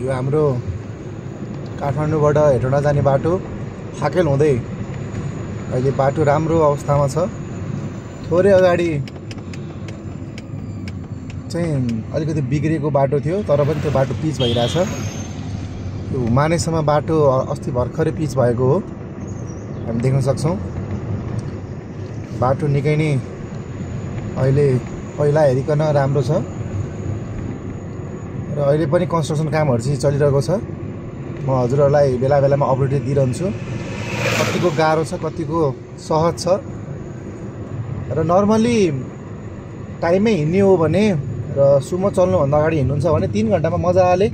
यो हाम्रो काठमाडौँबाट हेटौँडा जाने बाटो फाकेल हुँदै अहिले बाटो राम्रो अवस्थामा छ। थोरै अगाडि चाहिँ अलिकति बिग्रेको बाटो थियो, तर पनि त्यो बाटो पिच भइरहेछ। यो हुमानेसम्म बाटो अस्ति भर्खरै पिच भएको हो, हामी देख्न सक्छौँ। बाटो निकै नै अहिले पहिला हेरिकन राम्रो छ र अहिले पनि कन्स्ट्रक्सन कामहरू चाहिँ चलिरहेको छ। म हजुरहरूलाई बेला बेलामा अपडेट दिइरहन्छु, कतिको गाह्रो छ कतिको सहज छ। र नर्मली टाइममै हिँड्ने हो भने र सुमो चल्नुभन्दा अगाडि हिँड्नुहुन्छ भने 3 घन्टामा मजाले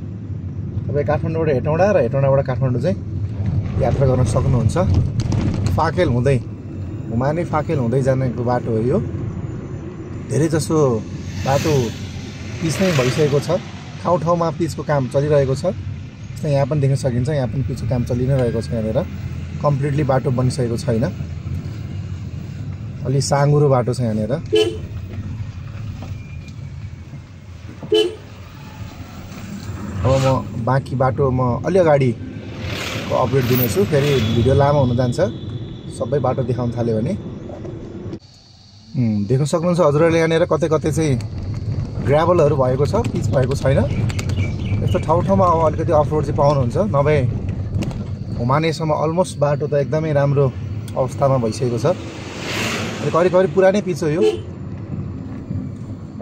तपाईँ काठमाडौँबाट हेटौँडा र हेटौँडाबाट काठमाडौँ चाहिँ यात्रा गर्न सक्नुहुन्छ। फाकेल हुँदै हुमाने फाकेल हुँदै जानेको बाटो हो यो। धेरै जसो बाटो पिच नै भइसकेको छ, ठाउँ ठाउँमा पिचको काम चलिरहेको छ। यहाँ पनि देख्न सकिन्छ, यहाँ पनि पिचको काम चलि नै रहेको छ। यहाँनिर कम्प्लिटली बाटो बनिसकेको छैन, अलि साँघुरो बाटो छ यहाँनिर। अब म बाँकी बाटो म अलि अगाडिको अपडेट दिनेछु, फेरि भिडियो लामो हुन जान्छ सबै बाटो देखाउन थाल्यो भने। देख्न सक्नुहुन्छ हजुरहरूले यहाँनिर कतै कतै चाहिँ ग्राभलहरू भएको छ, पिच भएको छैन। यस्तो ठाउँ ठाउँमा अब अलिकति अफरोड चाहिँ पाउनुहुन्छ, नभए हुमानेसम्म अलमोस्ट बाटो त एकदमै राम्रो अवस्थामा भइसकेको छ। करिब करिब पुरानै पिच हो यो,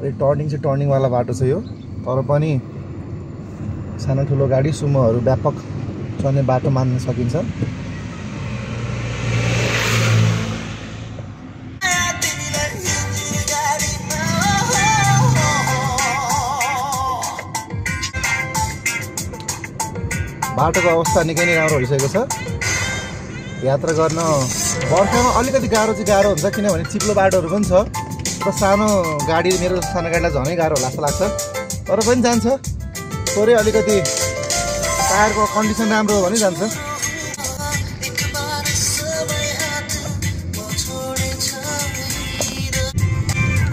अलिक टर्निङ चाहिँ टर्निङवाला बाटो छ यो, तर पनि सानो ठुलो गाडी सुमोहरू व्यापक चल्ने बाटो मान्न सकिन्छ। बाटोको अवस्था निकै नै राम्रो भइसकेको छ। यात्रा गर्न बर्खामा अलिकति गाह्रो चाहिँ गाह्रो हुन्छ, किनभने चिप्लो बाटोहरू पनि छ र सानो गाडी, मेरो सानो गाडीलाई झनै गाह्रो होला जस्तो लाग्छ, तर पनि जान्छ। थोरै अलिकति टायरको कन्डिसन राम्रो हो भने जान्छ।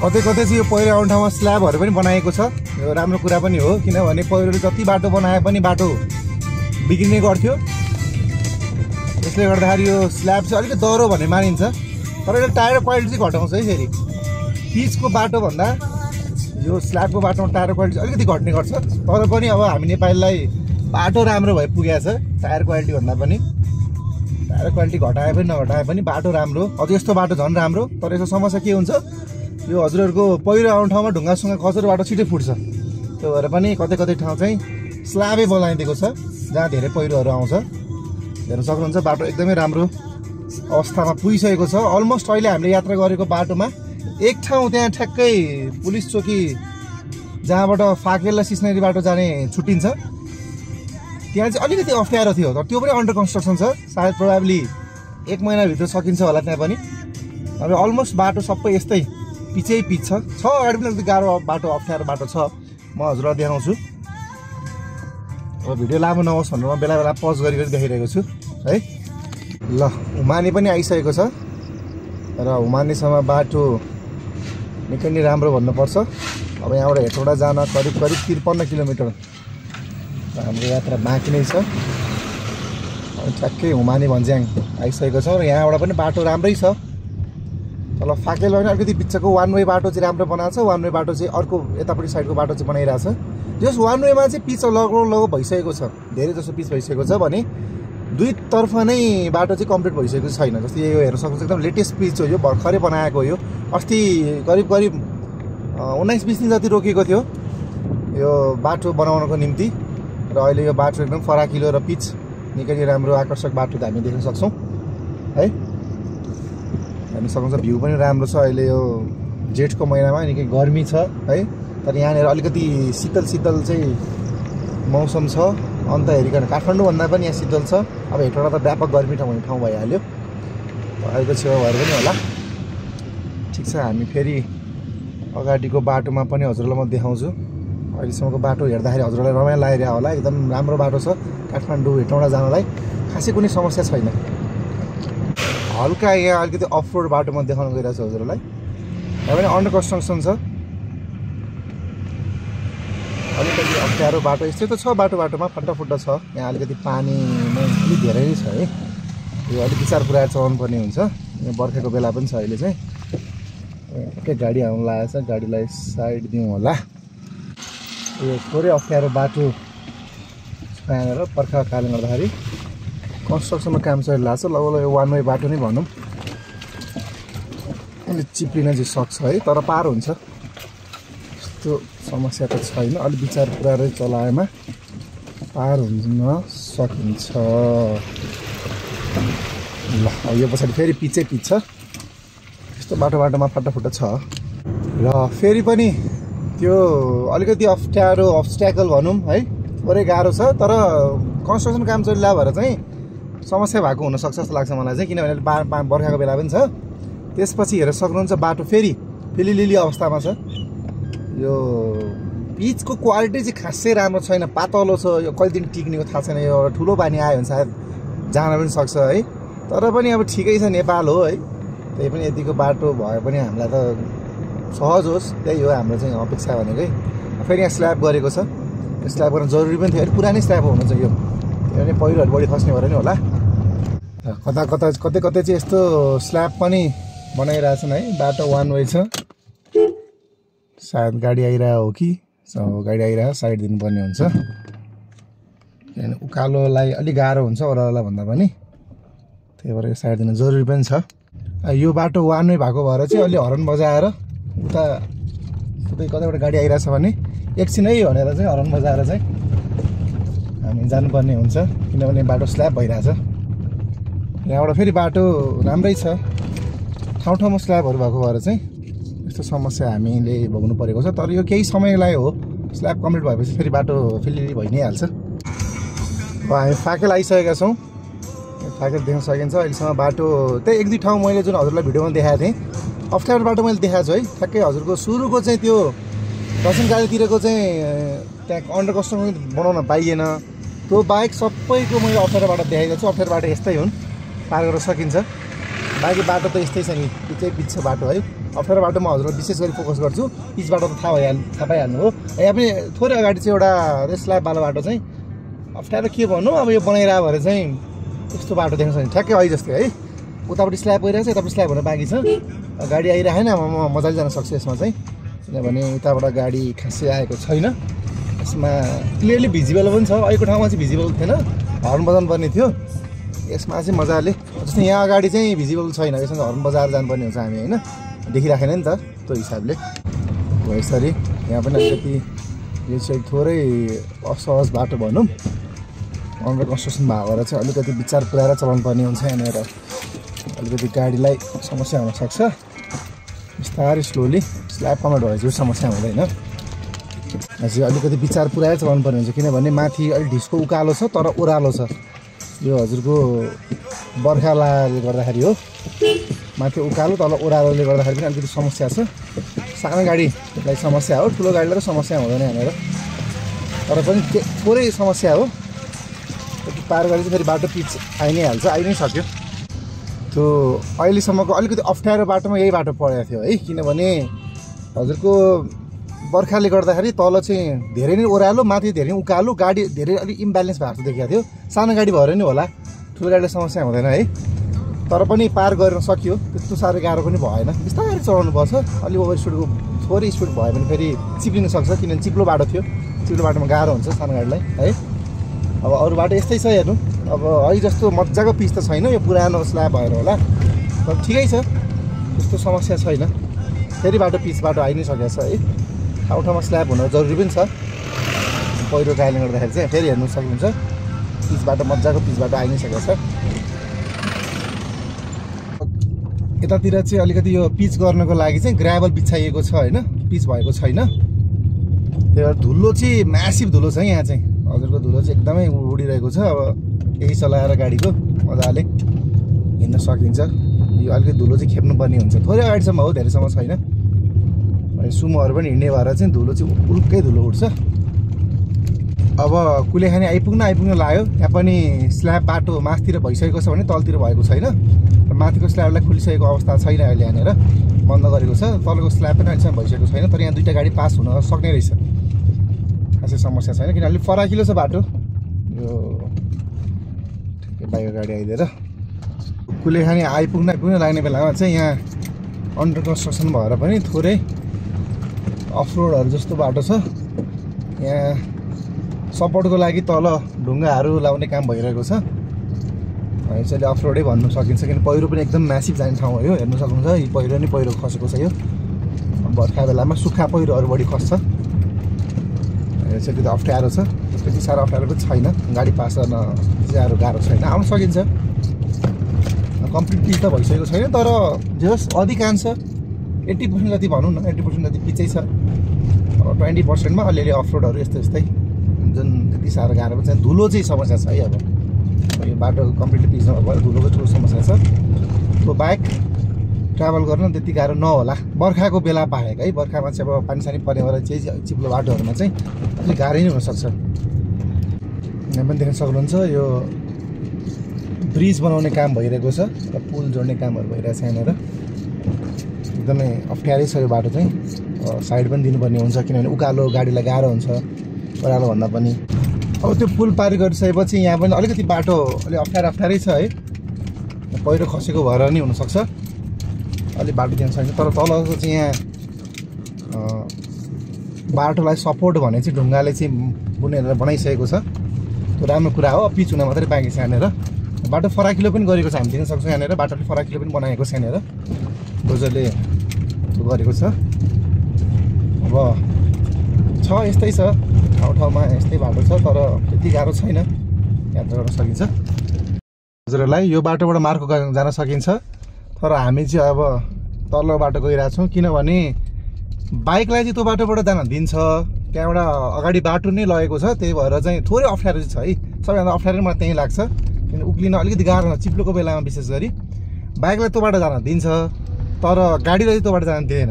कतै कतै चाहिँ यो पहिरो आउने ठाउँमा स्ल्याबहरू पनि बनाएको छ, यो राम्रो कुरा पनि हो, किनभने पहिरोले जति बाटो बनाए पनि बाटो बिग्रिने गर्थ्यो। यसले गर्दाखेरि यो स्ल्याब चाहिँ अलिकति दह्रो भन्ने मानिन्छ, तर यसले टायर क्वालिटी चाहिँ घटाउँछ है। फेरि पिचको बाटोभन्दा यो स्ल्याबको बाटोमा टायर क्वालिटी अलिकति घट्ने गर्छ, तर पनि अब हामी नेपालीलाई बाटो राम्रो भइ पुगेको छ। टायर क्वालिटी भन्दा पनि टायर क्वालिटी घटाए पनि नघटाए पनि बाटो राम्रो, अझ यस्तो बाटो झन् राम्रो। तर यसको समस्या के हुन्छ, यो हजुरहरूको पहिरो आउने ठाउँमा ढुङ्गासँग कचरो बाटो छिटै फुट्छ। त्यो भएर पनि कतै कतै ठाउँ चाहिँ स्ल्याबै बनाइदिएको छ जहाँ धेरै पहिरोहरू आउँछ। हेर्न सक्नुहुन्छ बाटो एकदमै राम्रो अवस्थामा पुगिसकेको छ। अलमोस्ट अहिले हामीले यात्रा गरेको बाटोमा एक ठाउँ त्यहाँ ठ्याक्कै पुलिस चौकी जहाँबाट फाकेल र सिस्नेरी बाटो जाने छुट्टिन्छ, त्यहाँ चाहिँ अलिकति अप्ठ्यारो थियो, तर त्यो पनि अन्डर कन्स्ट्रक्सन छ। सायद प्रोभाब्ली 1 महिनाभित्र सकिन्छ होला त्यहाँ पनि। अब अलमोस्ट बाटो सबै यस्तै पिचै पिच छ। अगाडि पनि अलिकति गाह्रो बाटो, अप्ठ्यारो बाटो छ, म हजुरलाई देखाउँछु। अब भिडियो लामो नहोस् भनेर म बेला बेला पज गरी देखाइरहेको छु है। ल, हुमाने पनि आइसकेको छ र हुमानेसम्म बाटो निकै नै राम्रो भन्नुपर्छ। अब यहाँबाट हेटौँडा जान करिब करिब 53 किलोमिटर हाम्रो यात्रा बाँकी नै छ। ठ्याक्कै हुमाने भन्ज्याङ आइसकेको छ र यहाँबाट पनि बाटो राम्रै छ। तल फाकेल भने अलिकति बिचको वान वे बाटो चाहिँ राम्रो बनाएको छ, वान वे बाटो चाहिँ अर्को यतापट्टि साइडको बाटो चाहिँ बनाइरहेछ। जस वान वेमा चाहिँ पिच लगो भइसकेको छ, धेरै जसो पिच भइसकेको छ भने दुईतर्फ नै बाटो चाहिँ कम्प्लिट भइसकेको छैन। जस्तै यो हेर्न सक्नुहुन्छ एकदम लेटेस्ट पिच हो, यो भर्खरै बनाएको हो। यो अस्ति करिब करिब 19-20 दिन जति रोकिएको थियो यो बाटो बनाउनको निम्ति, र अहिले यो बाटो एकदम फराकिलो र पिच निकै नै राम्रो आकर्षक बाटो त हामी देख्न सक्छौँ है। हेर्न सक्नुहुन्छ भ्यू पनि राम्रो छ। अहिले यो जेठको महिनामा निकै गर्मी छ है, तर यहाँनिर अलिकति शीतल शीतल चाहिँ मौसम छ। अन्त हेरिकन काठमाडौँभन्दा पनि यहाँ शीतल छ। अब हेटौँडा त व्यापक गर्मी ठाउँ भइहाल्यो, अहिलेको छेउ भएर पनि होला। ठिक छ, हामी फेरि अगाडिको बाटोमा पनि हजुरलाई म देखाउँछु। अहिलेसम्मको बाटो हेर्दाखेरि हजुरलाई रमाइलो लागिरहेको होला, एकदम राम्रो बाटो छ। काठमाडौँ हेटौँडा जानलाई खासै कुनै समस्या छैन। हल्का यहाँ अलिकति अफ रोड बाटोमा देखाउन गइरहेको छु हजुरलाई, यहाँ पनि अन्डर कन्स्ट्रक्सन छ। अलिकति अप्ठ्यारो बाटो यस्तै त छ बाटोमा फट्टाफुट्टा छ। यहाँ अलिकति पानी अलिक धेरै नै छ है। यो अलिक विचार पुऱ्याएर चलाउनु पर्ने हुन्छ। यहाँ बर्खाको बेला पनि छ अहिले चाहिँ। एकै गाडी आउनु लागेको छ, गाडीलाई साइड दिउँ होला। यो थोरै अप्ठ्यारो बाटो यहाँनिर बर्खाको कारणले गर्दाखेरि कन्स्ट्रक्सनमा काम चलिरहेको छ। लगभग यो वान वे बाटो नै भनौँ, अलिक चिप्लिन चाहिँ सक्छ है, तर पार हुन्छ यस्तो समस्या त छैन। अलिक विचार पुऱ्याएर चलाएमा पार हुन सकिन्छ। ल यो पछाडि फेरि पिचै पिच छ। यस्तो बाटोमा फट्टाफुट्टा छ र फेरि पनि त्यो अलिकति अप्ठ्यारो अब्स्ट्याकल भनौँ है, थोरै गाह्रो छ। तर कन्स्ट्रक्सन काम चलिरहेको भएर चाहिँ समस्या भएको हुनसक्छ जस्तो लाग्छ मलाई चाहिँ, किनभने बर्खाको बेला पनि छ। त्यसपछि हेरेर सक्नुहुन्छ बाटो फेरि फिलिलिली अवस्थामा छ। यो पिचको क्वालिटी चाहिँ खासै राम्रो छैन, पातलो छ। यो कहिले दिन टिक्नेको थाहा छैन। यो ठुलो पानी आयो भने सायद जान पनि सक्छ है, तर पनि अब ठिकै छ, नेपाल हो है। त्यही पनि यतिको बाटो भए पनि हामीलाई त सहज होस्, त्यही हो हाम्रो चाहिँ अपेक्षा भनेकै। फेरि यहाँ स्ल्याब गरेको छ, स्ल्याब गर्न जरुरी पनि थियो। अलिक पुरानै स्ल्याब हुनु चाहिँ यो, किनभने पहिरोहरू बढी खस्ने भएर नि होला। कतै चाहिँ यस्तो स्ल्याब पनि बनाइरहेछन् है। बाटो वान वे छ, सायद गाडी आइरहेको हो कि गाडी आइरहेको साइड दिनुपर्ने हुन्छ, किनभने उकालोलाई अलिक गाह्रो हुन्छ ओह्रालोलाई भन्दा पनि, त्यही भएर यो साइड दिनु जरुरी पनि छ। यो बाटो वान वे भएको भएर चाहिँ अलि हर्न बजाएर उता कतैबाट गाडी आइरहेछ भने एकछिन है भनेर चाहिँ हर्न बजाएर चाहिँ हामी जानुपर्ने हुन्छ, किनभने बाटो स्ल्याब भइरहेछ। यहाँबाट फेरि बाटो राम्रै छ, ठाउँ स्ल्याबहरू भएको भएर चाहिँ यस्तो समस्या हामीले भोग्नु परेको छ। तर यो केही समयलाई हो, स्ल्याब कम्प्लिट भएपछि फेरि बाटो फिलिली भइ नै हाल्छ। अब हामी फाकेल आइसकेका छौँ, फाकेल देख्न सकिन्छ। अहिलेसम्म बाटो त्यही एक दुई ठाउँ मैले जुन हजुरलाई भिडियोमा देखाएको थिएँ अप्ठ्यारो बाटो मैले देखाएको छु है। ठ्याक्कै हजुरको सुरुको चाहिँ त्यो दर्शन गाडीतिरको चाहिँ त्यहाँ अन्डर कन्स्ट्रक्सन बनाउन पाइएन, त्यो बाइक सबैको मैले अप्ठ्यारो बाटो देखाएको छु। अप्ठ्यारो बाटो यस्तै हुन्, पार गर्न सकिन्छ। बाँकी बाटो त यस्तै छ नि, पिच छ बाटो है। अप्ठ्यारो बाटो म हजुरलाई विशेष गरी फोकस गर्छु, पिच बाटो त थाहा पाइहाल्नु हो। यहाँ पनि थोरै अगाडि चाहिँ एउटा स्ल्याबवाला बाटो चाहिँ अप्ठ्यारो के भन्नु, अब यो बनाइरह भएर चाहिँ यस्तो बाटो देख्न सक्छ ठ्याक्कै अहिले जस्तै है। उतापट्टि स्ल्याब गइरहेको छ, यतापट्टि स्ल्याब हुन बाँकी छ। गाडी आइरहेन, म मजाले जान सक्छु यसमा चाहिँ, किनभने उताबाट गाडी खासै आएको छैन। यसमा क्लियरली भिजिबल पनि छ, अहिलेको ठाउँमा चाहिँ भिजिबल थिएन, हर्न बजाउनु पर्ने थियो। यसमा चाहिँ मजाले जस्तै यहाँ अगाडि चाहिँ भिजिबल छैन, यसमा हर्न बजाएर जानुपर्ने हुन्छ हामी होइन, देखिराखेन नि त त्यो हिसाबले हो। यसरी यहाँ पनि अलिकति यो चाहिँ थोरै असहज बाटो भनौँ, अन्डर कन्स्ट्रक्सन भएको भएर चाहिँ अलिकति विचार पुऱ्याएर चलाउनु पर्ने हुन्छ। यहाँनिर अलिकति गाडीलाई समस्या हुनसक्छ, बिस्तारै स्लोली स्ल्याब कम्प्लिट भएपछि समस्या हुँदैन। चाहिँ अलिकति विचार पुऱ्याएर चलाउनु पर्ने हुन्छ, किनभने माथि अलिक ढिस्को उकालो छ तर ओह्रालो छ। यो हजुरको बर्खाले गर्दाखेरि हो, माथि उकालो तल ओह्रालोले गर्दाखेरि पनि अलिकति समस्या छ। सानो गाडीलाई समस्या हो, ठुलो गाडीलाई त समस्या हुँदैन यहाँनिर, तर पनि थोरै समस्या हो। पार गरेपछि फेरि बाटो पिच आइ नै हाल्छ, आइ नै सक्यो। त्यो अहिलेसम्मको अलिकति अप्ठ्यारो बाटोमा यही बाटो परेको थियो है, किनभने हजुरको बर्खाले गर्दाखेरि तल चाहिँ धेरै नै ओह्रालो, माथि धेरै उकालो, गाडी धेरै अलिक इम्ब्यालेन्स भएको जस्तो देखिएको थियो। सानो गाडी भएर नि होला, ठुलो गाडीलाई समस्या हुँदैन है। तर पनि पार गर्न सकियो, त्यस्तो साह्रै गाह्रो पनि भएन। बिस्तारै चलाउनु पर्छ, अलिक ओभर स्पिडको थोरै स्पिड भयो भने फेरि चिप्लिन सक्छ, किनभने चिप्लो बाटो थियो। चिप्लो बाटोमा गाह्रो हुन्छ सानो गाडीलाई है। अब अरू बाटो यस्तै छ हेर्नु, अब अहिले जस्तो मजाको पिच त छैन, यो पुरानो स्ल्याब भएर होला, तर ठिकै छ, त्यस्तो समस्या छैन। फेरि बाटो पिच बाटो आइ नै सकेको छ है। ठाउँमा स्ल्याब हुन जरुरी पनि छ, पहिरो कारणले गर्दाखेरि चाहिँ फेरि हेर्नु सक्नुहुन्छ पिच बाटो मजाको पिच बाटो आइ नै सकेको छ। यतातिर चाहिँ अलिकति यो पिच गर्नको लागि चाहिँ ग्राभल बिछाइएको छ होइन, पिच भएको छैन। त्यही भएर धुलो चाहिँ म्यासिभ धुलो छ यहाँ चाहिँ, हजुरको धुलो चाहिँ एकदमै उडिरहेको छ। अब यही चलाएर गाडीको मजाले हिँड्न सकिन्छ। यो अलिकति धुलो चाहिँ खेप्नुपर्ने हुन्छ, थोरै अगाडिसम्म हो, धेरैसम्म छैन। सुमोहरू पनि हिँड्ने भएर चाहिँ धुलो चाहिँ उल्कै धुलो उठ्छ। अब कुलेखानी आइपुग्न लाग्यो। यहाँ पनि स्ल्याब बाटो माथितिर भइसकेको छ भने तलतिर भएको छैन, र माथिको स्ल्याबलाई खोलिसकेको अवस्था छैन अहिले, यहाँनिर बन्द गरेको छ। तलको स्ल्याब पनि अहिलेसम्म भइसकेको छैन, तर यहाँ दुईवटा गाडी पास हुन सक्ने रहेछ। खासै समस्या छैन किन अलिक फराकिलो छ बाटो यो ठिकै बाइक गाडी आइदिएर कुलेखानी आइपुग्न लाग्ने बेलामा चाहिँ यहाँ अन्डर कन्स्ट्रक्सन भएर पनि थोरै अफरोडहरू जस्तो बाटो छ यहाँ सपोर्टको लागि तल ढुङ्गाहरू लाउने काम भइरहेको छ यसैले अफरोडै भन्नु सकिन्छ किन पहिरो पनि एकदम म्यासिभ जाने ठाउँ हो यो हेर्नु सक्नुहुन्छ यी पहिरो नि पहिरो खसेको छ यो बर्खा बेलामा सुक्खा पहिरोहरू बढी खस्छ यसैले त अप्ठ्यारो छ त्यति साह्रो अप्ठ्यारो पनि छैन गाडी पास गर्न साह्रो गाह्रो छैन आउन सकिन्छ कम्प्लिट पिच त भइसकेको छैन तर जस अधिकांश 80% जति भनौँ न 80% जति पिचै छ अब 20% मा अलिअलि अफरोडहरू यस्तै जुन त्यति साह्रो गाह्रो पनि छैन धुलो चाहिँ समस्या छ है अब यो बाटो कम्प्लिटली पिच नभएर धुलोको ठुलो समस्या छ त्यो बाइक ट्राभल गर्न त्यति गाह्रो नहोला बर्खाको बेला बाहेक है बर्खामा चाहिँ अब पानी सानी पर्ने भएर चाहिँ चिप्लो बाटोहरूमा चाहिँ अलिक गाह्रै नै हुनसक्छ यहाँ पनि देख्न सक्नुहुन्छ यो ब्रिज बनाउने काम भइरहेको छ र पुल जोड्ने कामहरू भइरहेको छ यहाँनिर एकदमै अप्ठ्यारै छ यो बाटो चाहिँ साइड पनि दिनुपर्ने हुन्छ किनभने उकालो गाडीलाई गाह्रो हुन्छ ओह्रालो भन्दा पनि अब त्यो पुल पार गरिसकेपछि यहाँ पनि अलिकति बाटो अलिक अप्ठ्यारै छ है पहिरो खसेको भएर नि हुनसक्छ अलिक बाटो दिन सक्छ तर तलको चाहिँ यहाँ बाटोलाई सपोर्ट भने चाहिँ ढुङ्गाले चाहिँ बुनेर बनाइसकेको छ त्यो राम्रो कुरा हो पिच हुन मात्रै बाँकी छ यहाँनिर बाटो फराकिलो पनि गरेको छ हामी देख्न सक्छौँ यहाँनिर बाटोले फराकिलो पनि बनाएको छ यहाँनिर डोजरले त्यो गरेको छ अब छ यस्तै छ ठाउँमा यस्तै बाटो छ तर त्यति गाह्रो छैन यात्रा गर्न सकिन्छ हजुरहरूलाई यो बाटोबाट मार्को जान सकिन्छ तर हामी चाहिँ अब तल्लो बाटो गइरहेछौँ किनभने बाइकलाई चाहिँ त्यो बाटोबाट जान दिन्छ त्यहाँबाट अगाडि बाटो नै लगेको छ त्यही भएर चाहिँ थोरै अप्ठ्यारो चाहिँ छ है सबैभन्दा अप्ठ्यारो मलाई त्यहीँ लाग्छ किन उक्लिन अलिकति गाह्रो हुन्छ चिप्लोको बेलामा विशेष गरी बाइकलाई त्योबाट जान दिन्छ तर गाडीलाई चाहिँ त्योबाट जान दिँदैन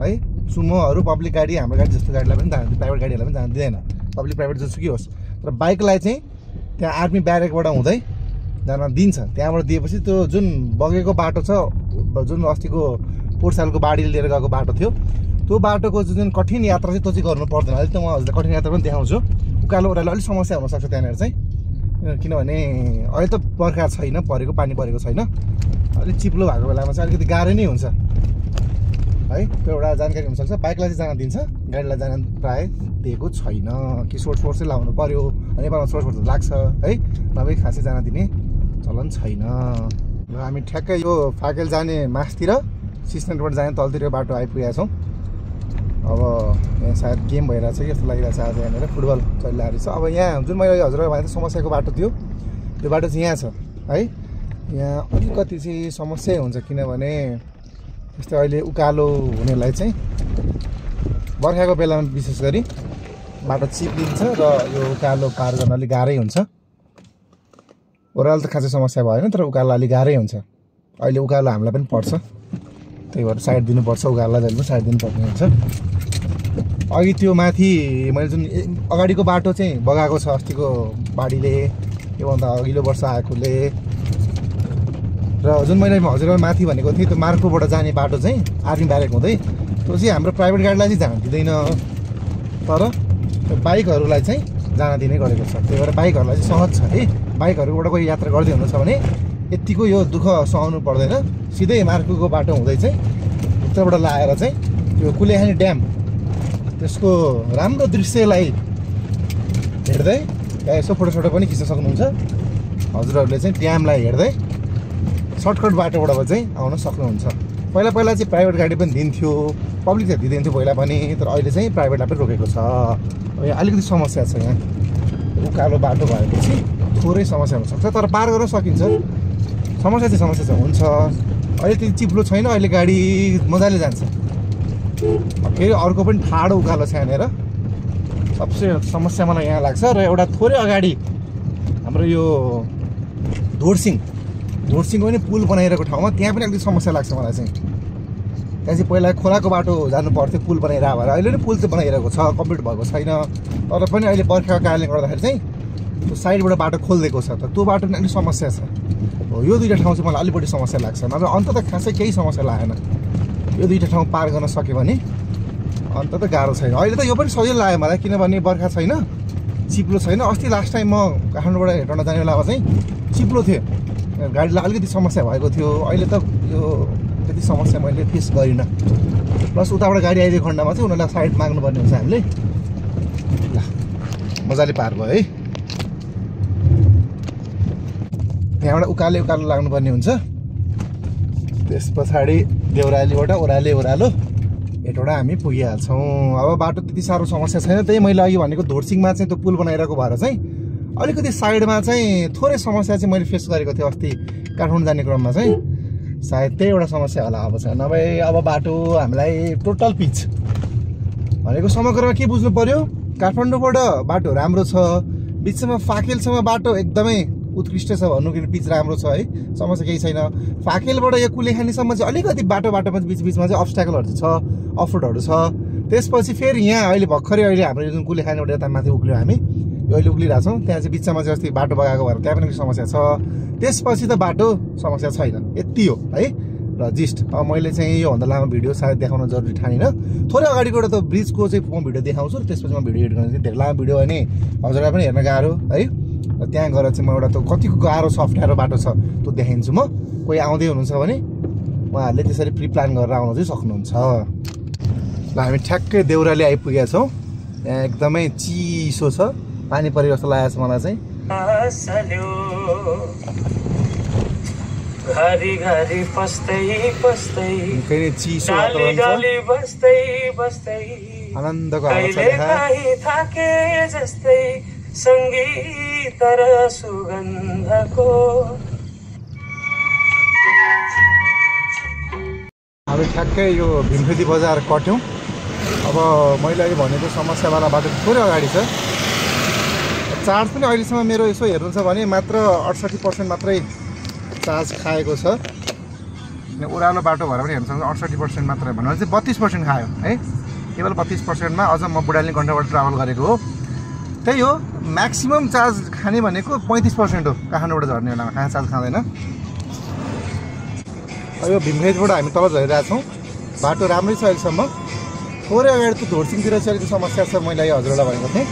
है सुमोहरू पब्लिक गाडी हाम्रो गाडी जस्तो गाडीलाई पनि जान प्राइभेट गाडीहरूलाई पनि जान दिँदैन पब्लिक प्राइभेट जसुकै होस् तर बाइकलाई चाहिँ त्यहाँ आर्मी ब्यारेकबाट हुँदै जान दिन्छ त्यहाँबाट दिएपछि त्यो जुन बगेको बाटो छ जुन अस्तिको पोहोर सालको बाढीले लिएर गएको बाटो थियो त्यो बाटोको जुन कठिन यात्रा चाहिँ त्यो चाहिँ गर्नु पर्दैन अहिले त म हजुरलाई कठिन यात्रा पनि देखाउँछु उकालो ओह्रालो अलिक समस्या हुनसक्छ त्यहाँनिर चाहिँ किनभने अहिले त बर्खा छैन परेको पानी परेको छैन अलिक चिप्लो भएको बेलामा चाहिँ अलिकति गाह्रो नै हुन्छ है त्यो एउटा जानकारी हुनसक्छ बाइकलाई चाहिँ जान दिन्छ गाडीलाई जान प्रायः दिएको छैन कि सोर्ट चाहिँ लाउनु पर्यो नेपालमा सोर्ट लाग्छ है नभए खासै जान दिने चलन छैन र हामी ठ्याक्कै यो फाकेल जाने मासतिर सिस्नेटबाट जाने तलतिर बाटो आइपुगेका छौँ अब यहाँ सायद गेम भइरहेछ कि जस्तो लागिरहेछ आज यहाँनिर फुटबल चलिरहेको छ अब यहाँ जुन मैले हजुरलाई भने समस्याको बाटो थियो त्यो बाटो चाहिँ यहाँ छ है यहाँ अलिकति चाहिँ समस्या हुन्छ किनभने जस्तै अहिले उकालो हुनेलाई चाहिँ बर्खाको बेलामा विशेष गरी बाटो चिप्लिन्छ र यो उकालो पार गर्न अलिक गाह्रै हुन्छ ओह्रालो त खासै समस्या भएन तर उकालो अलिक गाह्रै हुन्छ अहिले उकालो हामीलाई पनि पर्छ त्यही भएर साइड दिनुपर्छ उकालोलाई जहिले पनि साइड दिनुपर्ने हुन्छ अघि त्यो माथि मैले जुन अगाडिको बाटो चाहिँ बगाएको छ अस्तिको बाढीले योभन्दा अघिल्लो वर्ष आएकोले र जुन मैले हजुरलाई माथि भनेको थिएँ त्यो मार्कोबाट जाने बाटो चाहिँ आर्मी ब्यारेक हुँदै त्यो चाहिँ हाम्रो प्राइभेट गाडीलाई चाहिँ जान दिँदैन तर बाइकहरूलाई चाहिँ जान दिने गरेको छ त्यही भएर बाइकहरूलाई चाहिँ सहज छ है बाइकहरूबाट कोही यात्रा गर्दै हुनुहुन्छ भने यतिको यो दुःख सहनु पर्दैन सिधै मार्कोको बाटो हुँदै चाहिँ उताबाट लाएर चाहिँ यो कुलेखानी ड्याम त्यसको राम्रो दृश्यलाई हेर्दै यसो फोटोसोटो पनि खिच्न सक्नुहुन्छ हजुरहरूले चाहिँ ड्यामलाई हेर्दै सर्टकट बाटोबाट चाहिँ आउन सक्नुहुन्छ पहिला चाहिँ प्राइभेट गाडी पनि दिन्थ्यो पब्लिक चाहिँ दिँदैन थियो पहिला पनि तर अहिले चाहिँ प्राइभेटलाई पनि रोकेको छ यहाँ अलिकति समस्या छ यहाँ उकालो बाटो भएपछि थोरै समस्या हुनसक्छ तर पार गर्न सकिन्छ समस्या चाहिँ हुन्छ अहिले त्यति चिप्लो छैन अहिले गाडी मजाले जान्छ फेरि अर्को पनि ठाडो उकालो छ यहाँनिर सबसे समस्या मलाई यहाँ लाग्छ र एउटा थोरै अगाडि हाम्रो यो धोरसिङको पनि पुल बनाइरहेको ठाउँमा त्यहाँ पनि अलिकति समस्या लाग्छ मलाई चाहिँ त्यहाँ चाहिँ पहिला खोलाको बाटो जानु पर्थ्यो पुल बनाइरहेको भएर अहिले पनि पुल चाहिँ बनाइरहेको छ कम्प्लिट भएको छैन तर पनि अहिले बर्खाको कारणले गर्दाखेरि चाहिँ त्यो साइडबाट बाटो खोलिदिएको छ त त्यो बाटो पनि अलिक समस्या छ हो यो दुईवटा ठाउँ चाहिँ मलाई अलिक बढी समस्या लाग्छ नभए अन्त त खासै केही समस्या लागेन यो दुईवटा ठाउँ पार गर्न सक्यो भने अन्त त गाह्रो छैन। अहिले त यो पनि सजिलो लाग्यो मलाई, किनभने बर्खा छैन, चिप्लो छैन। अस्ति लास्ट टाइम म काठमाडौँबाट हेटौँडा जाने बेलामा चाहिँ चिप्लो थियो, गाडीलाई अलिकति समस्या भएको थियो। अहिले त यो त्यति समस्या मैले फेस गरिनँ। प्लस उताबाट गाडी आइदिएको खण्डमा चाहिँ उनीहरूलाई साइड माग्नुपर्ने हुन्छ हामीले। ल मजाले पार भयो है। यहाँबाट उकालो लाग्नुपर्ने हुन्छ। त्यस पछाडि देउरालीबाट ओह्रालो हेटौँडा हामी पुगिहाल्छौँ। अब बाटो त्यति साह्रो समस्या छैन। त्यही मैले अघि भनेको धोरसिङमा चाहिँ त्यो पुल बनाइरहेको भएर चाहिँ अलिकति साइडमा चाहिँ थोरै समस्या चाहिँ मैले फेस गरेको थिएँ अस्ति काठमाडौँ जाने क्रममा चाहिँ। सायद त्यही एउटा समस्या होला अब चाहिँ। नभए अब बाटो हामीलाई टोटल पिच भनेको समग्रमा के बुझ्नु पर्यो, काठमाडौँबाट बाटो राम्रो छ, बिचमा फाकेलसम्म बाटो एकदमै उत्कृष्ट छ भन्नु, किन पिच राम्रो छ है, समस्या केही छैन। फाकेलबाट यो कुलेखानीसम्म चाहिँ अलिकति बाटोमा बिचमा चाहिँ अब्स्ट्याकलहरू छ, अफरोडहरू छ। त्यसपछि फेरि यहाँ अहिले भर्खरै अहिले हाम्रो जुन कुलेखानीबाट यता माथि उक्ल्यो हामी, यो अहिले उक्लिरहेछौँ, त्यहाँ चाहिँ बिचमा चाहिँ अस्ति बाटो बगाएको भएर त्यहाँ पनि समस्या छ। त्यसपछि त बाटो समस्या छैन, यति हो है र जिस्ट। अब मैले चाहिँ योभन्दा लामो भिडियो सायद देखाउन जरुरी ठानिनँ। थोरै अगाडिबाट त ब्रिजको चाहिँ म भिडियो देखाउँछु र त्यसपछि म भिडियो एडिट गर्छु। धेरै लामो भिडियो भने हजुरलाई पनि हेर्न गाह्रो है। र त्यहाँ गएर चाहिँ म एउटा त कतिको गाह्रो अप्ठ्यारो बाटो छ त्यो देखाइदिन्छु म। कोही आउँदै हुनुहुन्छ भने उहाँहरूले त्यसरी प्रि प्लान गरेर आउन चाहिँ सक्नुहुन्छ। ल हामी ठ्याक्कै देउराली आइपुगेका छौँ। यहाँ एकदमै चिसो छ, पानी परे जस्तो लागेको छ मलाई चाहिँ। घरी पस्दै चिसो वातावरण छ, आनन्दको थाके जस्तै संगीत र सुगन्धको। हामी ठ्याक्कै यो भीमखेती बजार कट्यौँ। अब मैले अहिले भनेको समस्यावाला बाटो थोरै अगाडि छ। चार्ज पनि अहिलेसम्म मेरो यसो हेर्नुहुन्छ भने मात्र 68% मात्रै चार्ज खाएको छ। ओह्रालो बाटो भएर पनि हेर्नु सक्छ 68% मात्रै भन्नु चाहिँ 32% खायो है। केवल 32%मा अझ म बुढाली घन्टाबाट ट्राभल गरेको हो। त्यही हो, म्याक्सिमम चार्ज खाने भनेको 35% हो काठमाडौँबाट झर्ने बेलामा, कहाँ चार्ज खाँदैन। अब यो भीमखेतबाट हामी तल झरिरहेछौँ। बाटो राम्रै छ अहिलेसम्म। थोरै अगाडि त धोरसिङतिर चाहिँ अलिकति समस्या छ, मैले अहिले हजुरलाई भनेको थिएँ,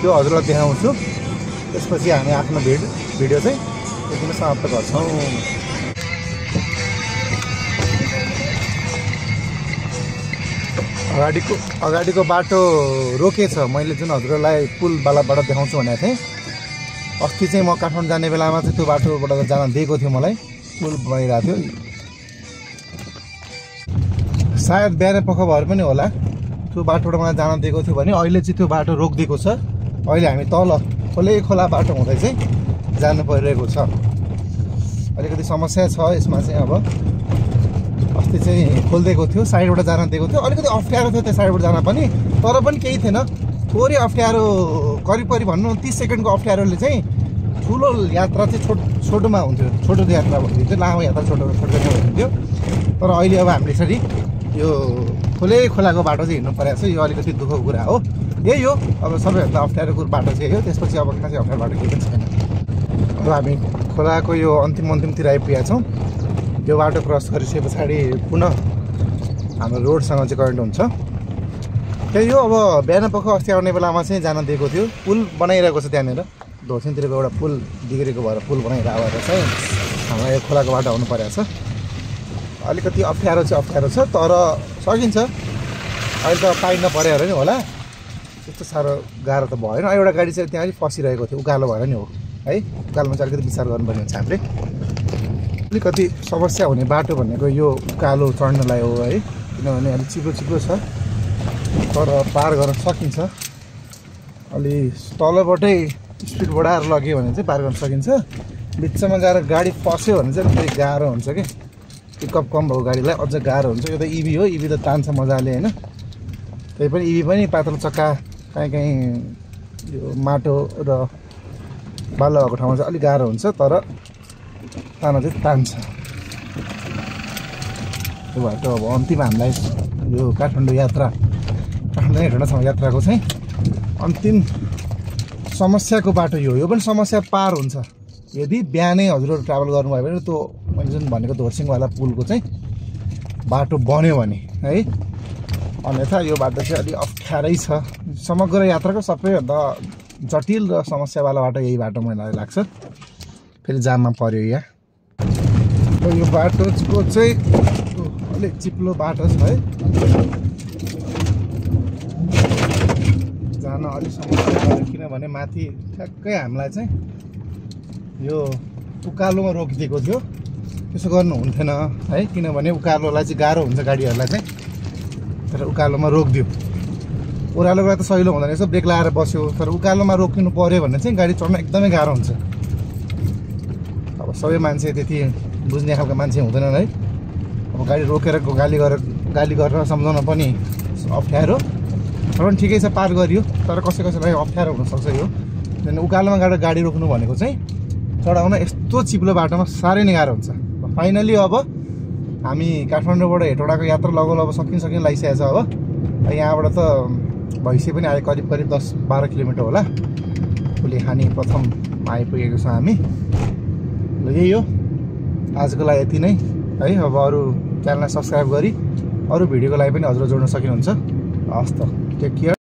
त्यो हजुरलाई देखाउँछु। त्यसपछि हामी आफ्नो भिडियो चाहिँ यतिमै समाप्त गर्छौँ। अगाडिको बाटो रोकेछ। मैले जुन हजुरलाई पुलवालाबाट देखाउँछु भनेको थिएँ, अस्ति चाहिँ म काठमाडौँ जाने बेलामा चाहिँ त्यो बाटोबाट जान दिएको थियो मलाई, पुल बनिरहेको थियो। सायद बिहान पख भएर पनि होला त्यो बाटोबाट मलाई जान दिएको थियो भने अहिले चाहिँ त्यो बाटो रोकिदिएको छ। अहिले हामी तल खोला बाटो हुँदै चाहिँ जानु परिरहेको छ। अलिकति समस्या छ यसमा चाहिँ। अब अस्ति चाहिँ खोलिदिएको थियो, साइडबाट जान दिएको थियो, अलिकति अप्ठ्यारो थियो त्यो साइडबाट जान पनि, तर पनि केही थिएन। थोरै अप्ठ्यारो करिब भन्नु 30 सेकेन्डको अप्ठ्यारोले चाहिँ ठुलो यात्रा चाहिँ छोटोमा हुन्थ्यो, छोटो यात्रा हुन्थ्यो, लामो यात्रा छोटो हुन्थ्यो। तर अहिले अब हामीले यसरी यो खोलाको बाटो चाहिँ हिँड्नु परेको छ। यो अलिकति दुःखको कुरा हो। यही हो अब सबैभन्दा अप्ठ्यारो बाटो चाहिँ हो। त्यसपछि अब खासै अप्ठ्यारो बाटो केही पनि छैन। अब हामी खोलाको यो अन्तिमतिर आइपुगेका छौँ। यो बाटो क्रस गरिसके पछाडि पुनः हाम्रो रोडसँग चाहिँ कनेक्ट हुन्छ। त्यही हो, अब बिहान पख अस्ति आउने बेलामा चाहिँ जान दिएको थियो। पुल बनाइरहेको छ त्यहाँनिर, धोरसिङतिरको एउटा पुल बिग्रेको भएर पुल बनाइरहेको भएर चाहिँ हामीलाई यो खोलाको बाटो आउनु परेको छ। अलिकति अप्ठ्यारो छ, तर सकिन्छ। अहिले त पाइन पऱ्यो अरे नि होला, त्यस्तो साह्रो गाह्रो त भएन। एउटा गाडी चाहिँ त्यहाँ अलिक फसिरहेको थियो, उकालो भएर नि हो है। उकालोमा चाहिँ अलिकति विचार गर्नुपर्ने हुन्छ हामीले। अलिकति समस्या हुने बाटो भनेको यो उकालो चढ्नलाई हो है, किनभने अलिक चिप्लो छ, तर पार गर्न सकिन्छ। अलि तलबाटै स्पिड बढाएर लग्यो भने चाहिँ पार गर्न सकिन्छ। बिचमा गएर गाडी फस्यो भने चाहिँ फेरि गाह्रो हुन्छ कि, पिकअप कम भएको गाडीलाई अझ गाह्रो हुन्छ। यो त इभी हो, इभी त तान्छ मजाले होइन। त्यही पनि इभी पनि पातलो चक्का कहीँ यो माटो र बालुवा भएको ठाउँमा चाहिँ अलिक गाह्रो हुन्छ, तर तान चाहिँ तान्छ। त्यो बाटो अब अन्तिम हामीलाई यो काठमाडौँ हेटौँडासम्म यात्राको चाहिँ अन्तिम समस्याको बाटो यो पनि समस्या पार हुन्छ यदि बिहानै हजुरहरू ट्राभल गर्नुभयो भने। त्यो मैले जुन भनेको धोरसिङवाला पुलको चाहिँ बाटो बन्यो भने है, अन्यथा यो बाटो चाहिँ अलिक अप्ठ्यारै छ। समग्र यात्राको सबैभन्दा जटिल र समस्यावाला बाटो यही बाटो मलाई लाग्छ। फेरि जाममा पर्यो यहाँ। यो बाटोको चाहिँ अलिक चिप्लो बाटो छ है, जान अलिक समस्या भयो। किनभने माथि ठ्याक्कै हामीलाई चाहिँ यो उकालोमा रोकिदिएको थियो। त्यसो गर्नु हुन्थेन है, किनभने उकालोलाई चाहिँ गाह्रो हुन्छ गाडीहरूलाई चाहिँ। तर उकालोमा रोकिदियो। ओह्रालोबाट त सहिलो हुँदैन, यसो ब्रेक लगाएर बस्यो। तर उकालोमा रोकिनु पर्यो भने चाहिँ गाडी चढ्न एकदमै गाह्रो हुन्छ। अब सबै मान्छे त्यति बुझ्ने खालको मान्छे हुँदैनन् है। अब गाडी रोकेर गाली गरेर सम्झाउन पनि अप्ठ्यारो। तर पनि ठिकै छ, पार गरियो। तर कसैलाई अप्ठ्यारो हुनसक्छ यो। किनभने उकालोमा गाडी रोक्नु भनेको चाहिँ चढाउन यस्तो चिप्लो बाटोमा साह्रै नै गाह्रो हुन्छ। फाइनली अब हामी काठमाडौँबाट हेटौडाको यात्रा लगभग सकिन लागिसकेको छ। अब यहाँबाट त भैँसी पनि आयो, करिब 10-12 किलोमिटर होला। कुलेखानी प्रथम आइपुगेको छ हामी। ल यही हो आजको लागि, यति नै है। अब अरू च्यानललाई सब्सक्राइब गरी अरू भिडियोको लागि पनि हजुर जोड्न सकिनुहुन्छ। हस् त, टेक केयर।